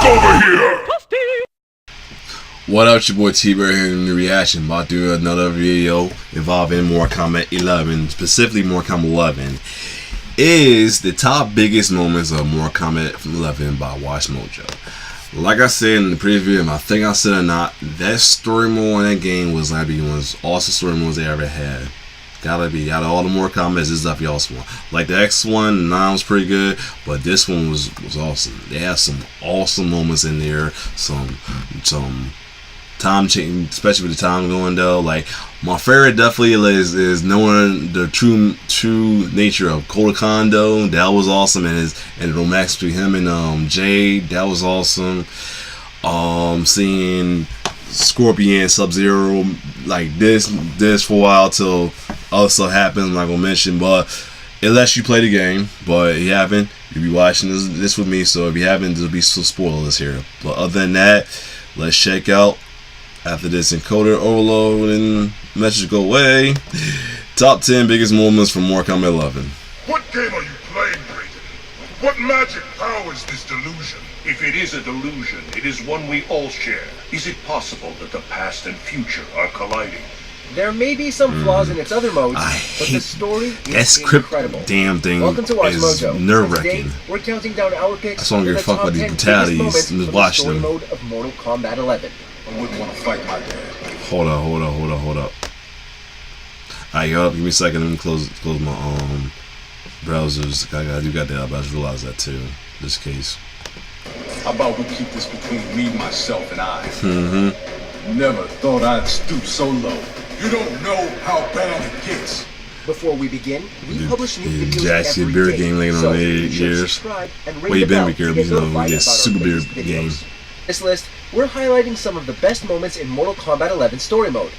over here! What up, your boy T-Bird here in the reaction. About to do another video involving Mortal Kombat 11, specifically Mortal Kombat 11. Is the top biggest moments of Mortal Kombat 11 by Watch Mojo. Like I said in the previous video, I think I said or not, that story mode in that game was like one of the awesome story modes they ever had. Gotta be out of all the Mortal Kombat, this is definitely awesome one. Like the X one, 9 was pretty good, but this one was awesome. They have some awesome moments in there, some time change, especially with the time going though. Like my favorite definitely is knowing the true nature of Koda Kondo. That was awesome, and the romance between him and Jade, that was awesome. Seeing Scorpion, Sub-Zero like this for a while till other stuff happens. I'm not gonna mention, but it lets you play the game. But if you haven't, you'll be watching this with me, so if you haven't, there'll be some spoilers here. But other than that, let's check out, after this encoder overload and message go away, top 10 biggest moments from Mortal Kombat 11. What game are you playing, Raiden? What magic powers this delusion? If it is a delusion, it is one we all share. Is it possible that the past and future are colliding? There may be some flaws in its other modes, but the story is incredible. Damn thing. Welcome to Watch Mojo. Nerve-wracking. Today, we're counting down our picks. I just don't give a fuck about these brutalities. I'm just watching them. Mode of Mortal Kombat 11. I wouldn't want to fight my dad. Hold up. Alright, y'all, give me a second. Let me close my browsers. I do got that up. I just realized that too. This case. How about we keep this between me, myself, and I? Never thought I'd stoop so low. You don't know how bad it gets. Before we begin, we publish new videos Jackson every beer day, game later so on 8 be sure to years. subscribe and Well, ring you the been bell with your to get notified we get about our super beer latest videos. game. This list, we're highlighting some of the best moments in Mortal Kombat 11 story mode.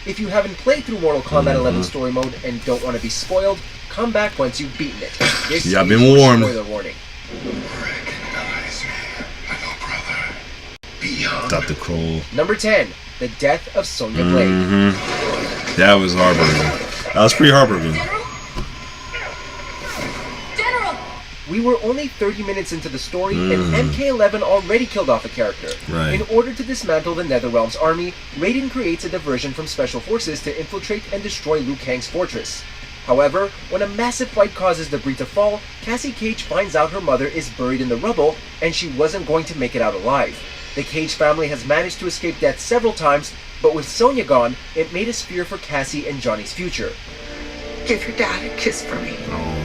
If you haven't played through Mortal Kombat 11 story mode and don't want to be spoiled, come back once you've beaten it. This Yeah, I've is been your warned. spoiler warning. Recognize me, little brother. Beyond. Dr. Kroll. Number 10, the death of Sonya Blade. That was heartbreaking. That was pretty heartbreaking. General! We were only 30 minutes into the story, and MK11 already killed off a character. Right. In order to dismantle the Netherrealm's army, Raiden creates a diversion from Special Forces to infiltrate and destroy Liu Kang's fortress. However, when a massive fight causes debris to fall, Cassie Cage finds out her mother is buried in the rubble, and she wasn't going to make it out alive. The Cage family has managed to escape death several times, but with Sonya gone, it made us fear for Cassie and Johnny's future. Give your dad a kiss for me. Mom?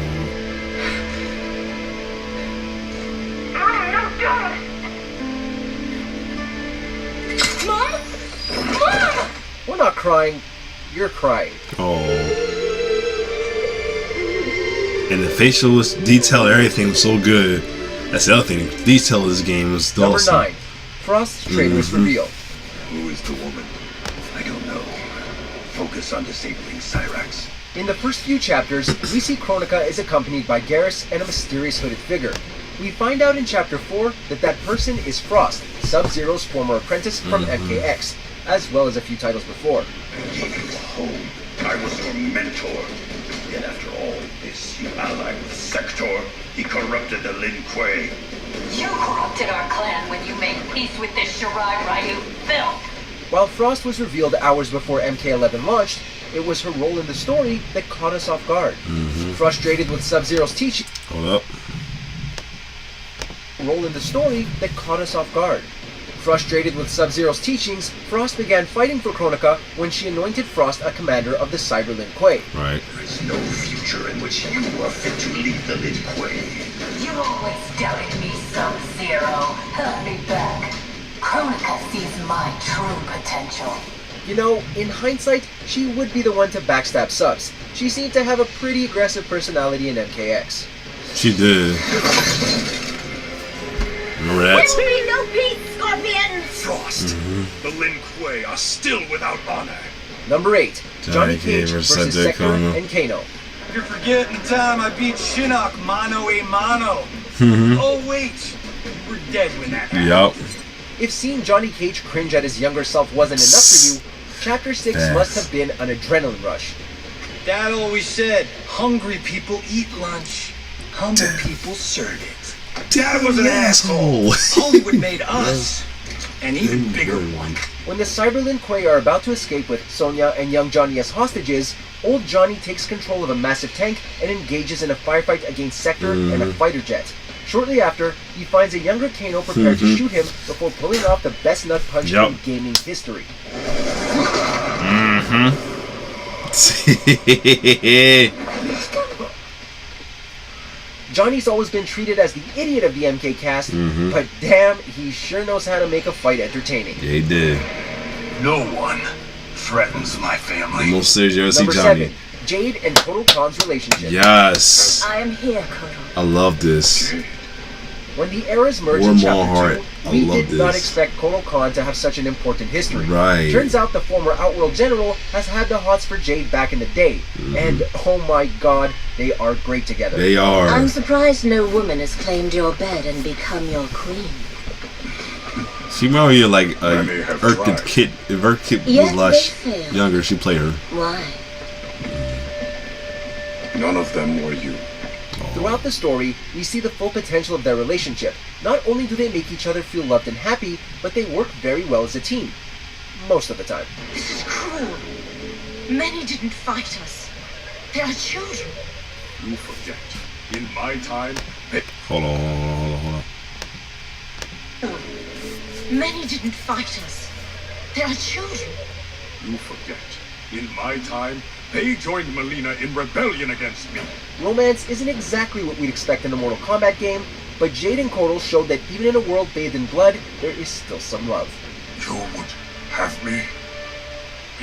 Mom! We're not crying, you're crying. And the facial detail, everything was so good. That's the other thing. The detail of this game was Number awesome. 9, Frost's traitorous reveal. Who is the woman? I don't know. Focus on disabling Cyrax. In the first few chapters, we see Kronika is accompanied by Garrus and a mysterious hooded figure. We find out in Chapter 4 that that person is Frost, Sub-Zero's former apprentice from MKX, as well as a few titles before. I gave you a home. I was your mentor. Yet after all this, you allied with Sector. He corrupted the Lin Kuei. You corrupted our clan when you made peace with this Shirai Ryu filth. While Frost was revealed hours before MK11 launched, it was her role in the story that caught us off guard. Frustrated with Sub-Zero's teaching, Hold up. Frustrated with Sub-Zero's teachings, Frost began fighting for Kronika when she anointed Frost a commander of the Cyber Lin Kuei. Right. There is no future in which you are fit to lead the Lin Kuei. You always doubted me, Sub-Zero. Help me back. Kronika sees my true potential. You know, in hindsight, she would be the one to backstab Subs. She seemed to have a pretty aggressive personality in MKX. She did. Remember that? There be no peace, Scorpion! Frost. The Lin Kuei are still without honor. Number 8, Johnny Cage Cage versus versus Sector Sector Kano. and Kano. You're forgetting the time I beat Shinnok mano a mano. Oh wait, you were dead when that happened. Yup. If seeing Johnny Cage cringe at his younger self wasn't enough for you, Chapter 6 must have been an adrenaline rush. Dad always said, hungry people eat lunch, humble people serve it. Dad was an asshole. Hollywood made us an even bigger one. When the Cyberlin Quay are about to escape with Sonya and young Johnny as hostages, old Johnny takes control of a massive tank and engages in a firefight against Sector and a fighter jet. Shortly after, he finds a younger Kano prepared to shoot him before pulling off the best nut punch in gaming history. Johnny's always been treated as the idiot of the MK cast, but damn, he sure knows how to make a fight entertaining. Yeah, he did. No one threatens my family. Most serious you ever see Number Johnny. 7, Jade and Total Khan's relationship. Yes. I am here, Kodo. I love this. When the eras merged Warm in my Chapter heart. 2, I we love did not this. expect Kotal Khan to have such an important history. Right. Turns out the former Outworld General has had the hots for Jade back in the day, and oh my god, they are great together. They are. I'm surprised no woman has claimed your bed and become your queen. She remember you like I may have Earth tried. Kid. If Earth Kid Yes, was less they failed. younger, she played her. Why? None of them were you. Throughout the story, we see the full potential of their relationship. Not only do they make each other feel loved and happy, but they work very well as a team. Most of the time. This is cruel. Many didn't fight us. They are children. You forget. In my time, Hold on. Many didn't fight us. They are children. you forget. In my time, they joined Melina in rebellion against me. Romance isn't exactly what we'd expect in a Mortal Kombat game, but Jade and Kotal showed that even in a world bathed in blood, there is still some love. You would have me,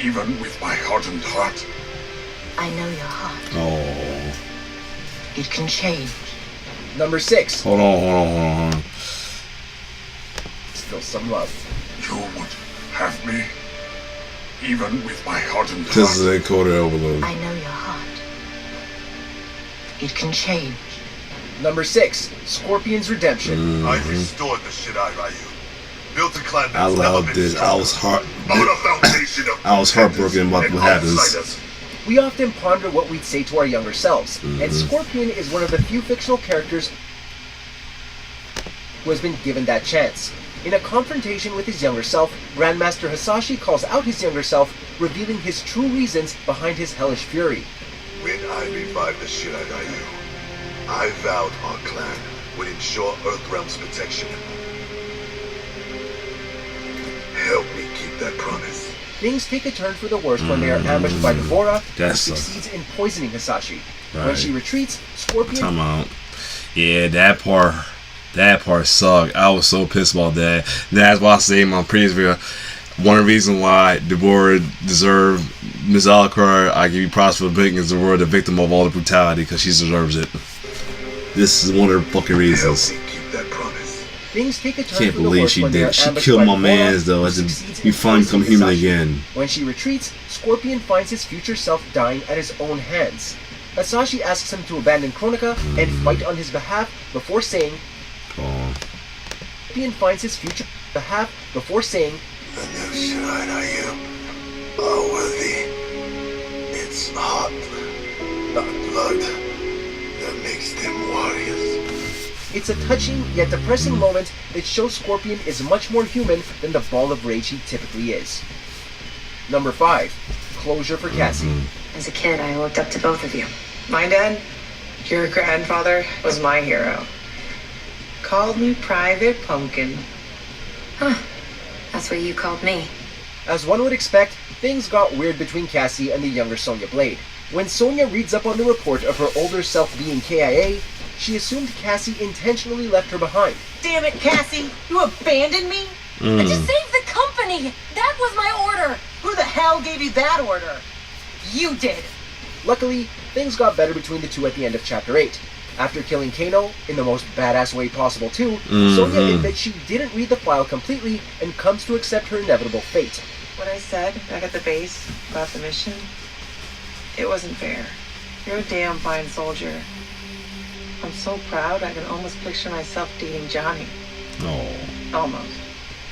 even with my hardened heart. I know your heart. Oh. It can change. Number 6, Hold on. still some love. You would have me, even with my hardened This is heart. a Coda overload. I know your heart. It can change. Number 6, Scorpion's Redemption. I restored the Shirai Ryu. Built a clan I that's never love been this. I was stronger. Built a foundation of I was heartbroken about and what happens. outsiders. We often ponder what we'd say to our younger selves, and Scorpion is one of the few fictional characters who has been given that chance. In a confrontation with his younger self, Grandmaster Hisashi calls out his younger self, revealing his true reasons behind his hellish fury. When I revived the Shirai Ryu, I vowed our clan would ensure Earthrealm's protection. Help me keep that promise. Things take a turn for the worst when they are ambushed by Devora, who That succeeds in poisoning Hisashi. When Right. she retreats, Scorpion Come on. Yeah, that part sucked. I was so pissed about that. That's why I say in my previous video, one of the reasons why Deborah deserved Miss Alucard, I give you props for making Deborah the victim of all the brutality, because she deserves it. This is one of the fucking Help reasons. me keep that promise. Things take a turn Can't for the believe worst she when they are did. She ambushed killed by my Devora, mans though. who As succeeds he in finally become poisoning human Hisashi. again. When she retreats, Scorpion finds his future self dying at his own hands. Hisashi asks him to abandon Kronika and fight on his behalf before saying, Oh. Scorpion finds his future behalf before saying, The new Shirai Ryu are worthy. It's heart, not blood, that makes them warriors. it's a touching yet depressing moment that shows Scorpion is much more human than the ball of rage he typically is. Number 5, closure for Cassie. As a kid, I looked up to both of you. My dad, your grandfather, was my hero. Called me Private Pumpkin. That's what you called me. As one would expect, things got weird between Cassie and the younger Sonya Blade. When Sonya reads up on the report of her older self being KIA, she assumed Cassie intentionally left her behind. Damn it, Cassie! You abandoned me? Mm. I just saved the company! That was my order! Who the hell gave you that order? You did! Luckily, things got better between the two at the end of Chapter 8. After killing Kano, in the most badass way possible too, Sonya admits she didn't read the file completely and comes to accept her inevitable fate. What I said back at the base about the mission, it wasn't fair. You're a damn fine soldier. I'm so proud I can almost picture myself dating Johnny. Oh. Almost.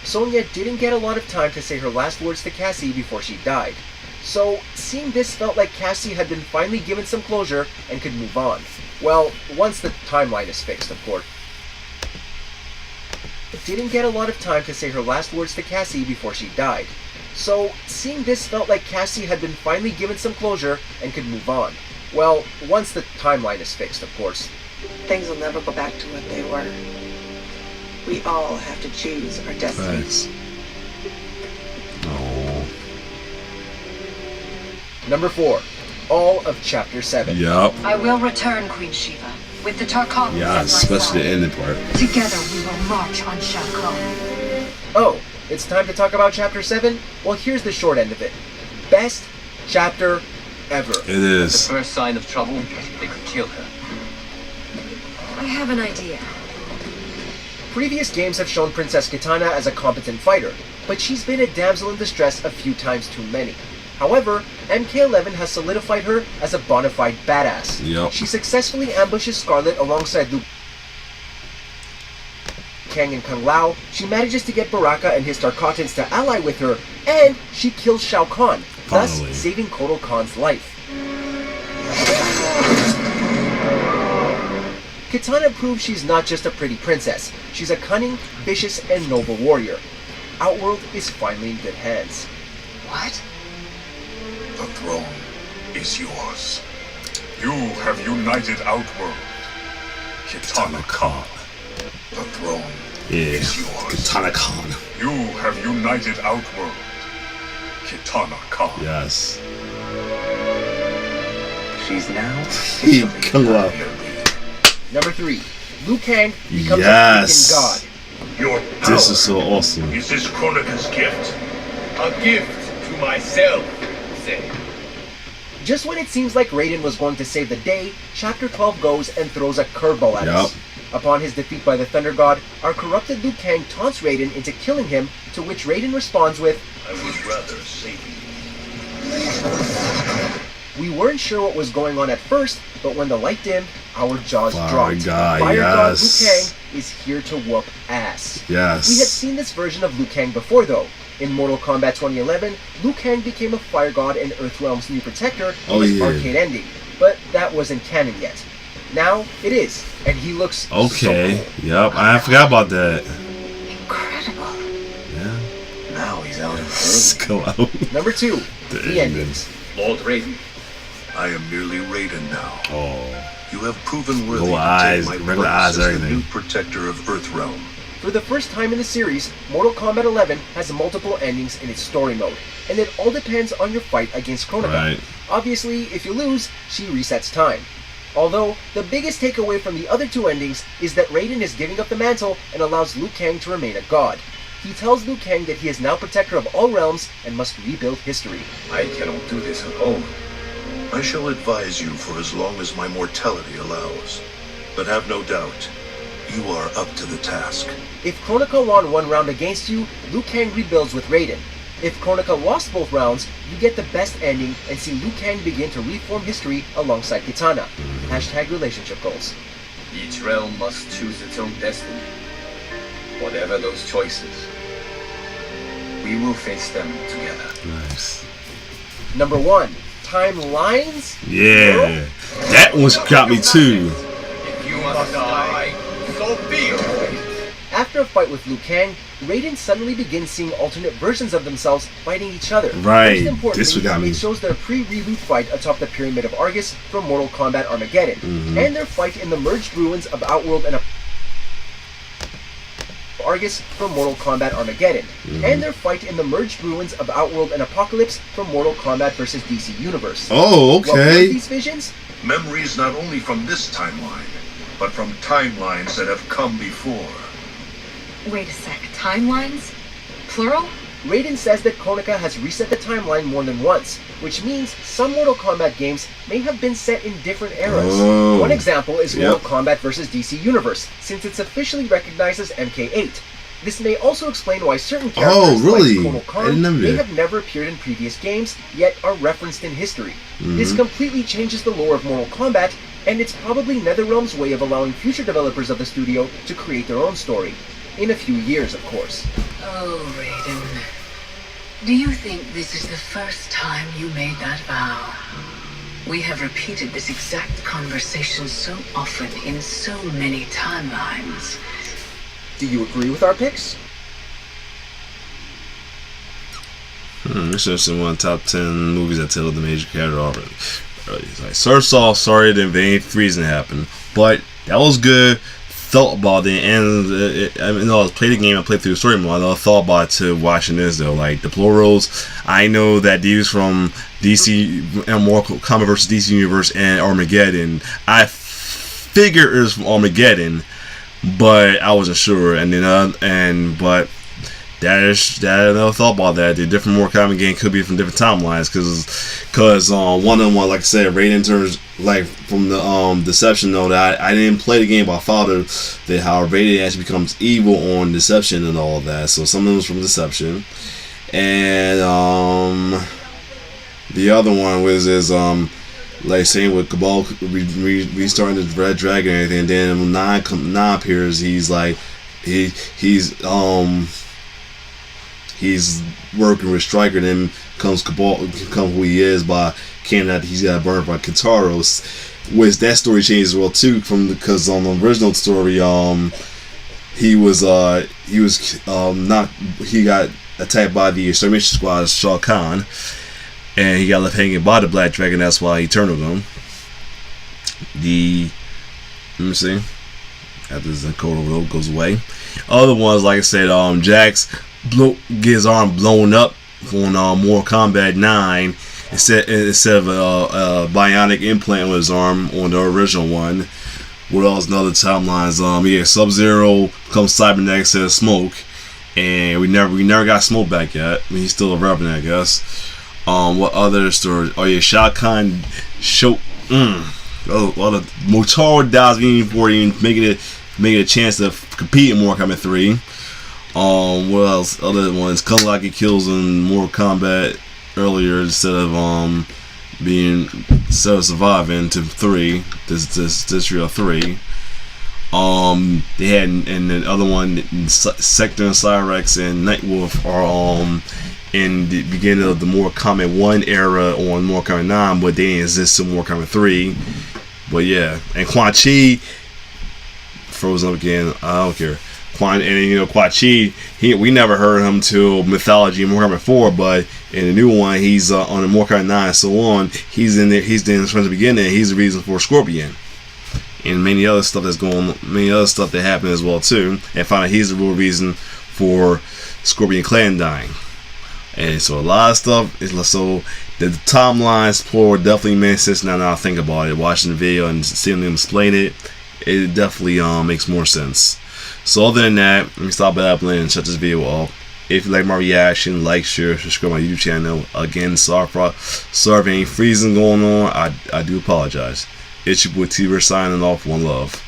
Sonya didn't get a lot of time to say her last words to Cassie before she died. So, seeing this felt like Cassie had been finally given some closure and could move on. Well, once the timeline is fixed, of course. didn't get a lot of time to say her last words to Cassie before she died. So, seeing this felt like Cassie had been finally given some closure and could move on. Well, once the timeline is fixed, of course. Things will never go back to what they were. We all have to choose our destiny. Thanks. Oh. Number 4. All of Chapter 7. Yup. I will return, Queen Shiva, with the Tarkans Yeah, at my especially the side. ending part. Together we will march on Shao Kahn. Oh, it's time to talk about Chapter 7? Well, here's the short end of it. Best chapter ever. It is. The first sign of trouble, they could kill her. I have an idea. Previous games have shown Princess Kitana as a competent fighter, but she's been a damsel in distress a few times too many. However, MK11 has solidified her as a bona fide badass. Yep. She successfully ambushes Scarlet alongside Liu Kang and Kung Lao. She manages to get Baraka and his Tarkatans to ally with her, and she kills Shao Kahn, thus Finally. saving Kotal Khan's life. Kitana proves she's not just a pretty princess. She's a cunning, vicious, and noble warrior. Outworld is finally in good hands. What? The throne is yours. You have united Outworld. Kitana Khan. The throne Yeah. is yours. Katana Khan. You have united Outworld. Kitana Khan. Yes. She's now Kung Lao. Number 3. Liu Kang becomes Yes. a freaking god. Your power. This is so awesome. Is this Kronika's gift? a gift to myself, say. Just when it seems like Raiden was going to save the day, Chapter 12 goes and throws a curveball at us. Upon his defeat by the Thunder God, our corrupted Liu Kang taunts Raiden into killing him, to which Raiden responds with, I would rather save you. "We weren't sure what was going on at first, but when the light dimmed, our jaws Fire dropped. God, Fire God yes. Liu Kang is here to whoop ass." Yes. We had seen this version of Liu Kang before though. In Mortal Kombat 2011, Liu Kang became a fire god and Earthrealm's new protector in Oh, his yeah. arcade ending, but that wasn't canon yet. Now it is, and he looks Okay. so cool. Yep. I forgot about that. Incredible. Yeah. Now he's out of Let's go out. Number 2, The the endings. Lord Raiden. I am merely Raiden now. Oh. You have proven worthy Little to eyes, take my regular place eyes, as the everything. new protector of Earthrealm. For the first time in the series, Mortal Kombat 11 has multiple endings in its story mode, and it all depends on your fight against Kronika. Right. Obviously, if you lose, she resets time. Although, the biggest takeaway from the other 2 endings is that Raiden is giving up the mantle and allows Liu Kang to remain a god. He tells Liu Kang that he is now protector of all realms and must rebuild history. I cannot do this alone. I shall advise you for as long as my mortality allows. But have no doubt, you are up to the task. If Kronika won 1 round against you, Liu Kang rebuilds with Raiden. If Kronika lost both rounds, you get the best ending and see Liu Kang begin to reform history alongside Kitana. Hashtag relationship goals. Each realm must choose its own destiny. Whatever those choices, we will face them together. Nice. Number 1, timelines? Yeah. That one's got me too. If you must die, so be it. After a fight with Liu Kang, Raiden suddenly begins seeing alternate versions of themselves fighting each other. Right. Most importantly, This one got me. it shows their pre-reboot fight atop the Pyramid of Argus from Mortal Kombat Armageddon, and their fight in the merged ruins of Outworld and Argus from Mortal Kombat Armageddon, and their fight in the merged ruins of Outworld and Apocalypse from Mortal Kombat vs. DC Universe. Oh, What were okay. these visions? Memories not only from this timeline, but from timelines that have come before. Wait a sec. Timelines? Plural? Raiden says that Kronika has reset the timeline more than once, which means some Mortal Kombat games may have been set in different eras. Oh. One example is Yep. Mortal Kombat vs. DC Universe, since it's officially recognized as MK8. This may also explain why certain characters really? like Kotal I Khan didn't know may that. have never appeared in previous games, yet are referenced in history. This completely changes the lore of Mortal Kombat, and it's probably NetherRealm's way of allowing future developers of the studio to create their own story. In a few years, of course. Oh, Raiden. Do you think this is the first time you made that vow? We have repeated this exact conversation so often in so many timelines. Do you agree with our picks? This is one of the top 10 movies that tell the major character already. Like, first off, sorry that Vein Freezing happened, but that was good. Thought about it, and I mean, I played the game, I played through the story mode. I thought about it to watching this though. Like the plurals, I know that these from DC and Mortal Kombat versus DC Universe and Armageddon. I figured it was from Armageddon, but I wasn't sure. And then but that I never thought about that. The different Mortal Kombat game could be from different timelines, because one of them, like I said, Raiden turns like from the Deception though. That I didn't play the game, but I found that how Raiden actually becomes evil on Deception and all of that. So some of them was from Deception, and the other one was like same with Cabal restarting the Red Dragon and everything. And then when Nine appears, he's like he's working with Stryker, then comes Cabal, who he is by canon that he's got burned by Kentaros, which that story changes as well too, because on the original story, he got attacked by the extermination squad, Shao Kahn, and he got left hanging by the Black Dragon. That's why he turned on him. Let me see. After the code overload goes away, other ones, like I said, Jax get his arm blown up on Mortal Kombat 9 instead of a bionic implant with his arm on the original one. What else? In other timelines, Sub-Zero becomes cybernetic instead of Smoke, and we never got Smoke back yet. I mean, he's still a revenant, I guess. What other stories? Oh yeah, Shao Kahn the Motaro dies before even making a chance to compete in Mortal Kombat 3. What else? Other ones, Kunlaki kills in Mortal Kombat earlier instead of surviving to 3. This real 3. They had and the other one, Sector and Cyrex and Nightwolf are in the beginning of the Mortal Kombat 1 era on Mortal Kombat 9, but they didn't exist in Mortal Kombat 3. But yeah, and Quan Chi frozen up again. I don't care. Quan Chi, we never heard him till Mythology in Mortal Kombat 4, but in the new one, he's on the Mortal Kombat 9 and so on. He's in there. He's in from the beginning. He's the reason for Scorpion, and many other stuff that happened as well too. And finally, he's the real reason for Scorpion Clan dying. And so a lot of stuff is so the timelines plural definitely makes sense now. That I think about it, watching the video and seeing them explain it, it definitely makes more sense. So other than that, let me stop babbling and shut this video off. If you like my reaction, like, share, subscribe to my YouTube channel. Again, sorry for any freezing going on. I do apologize. It's your boy T-Bird signing off. One love.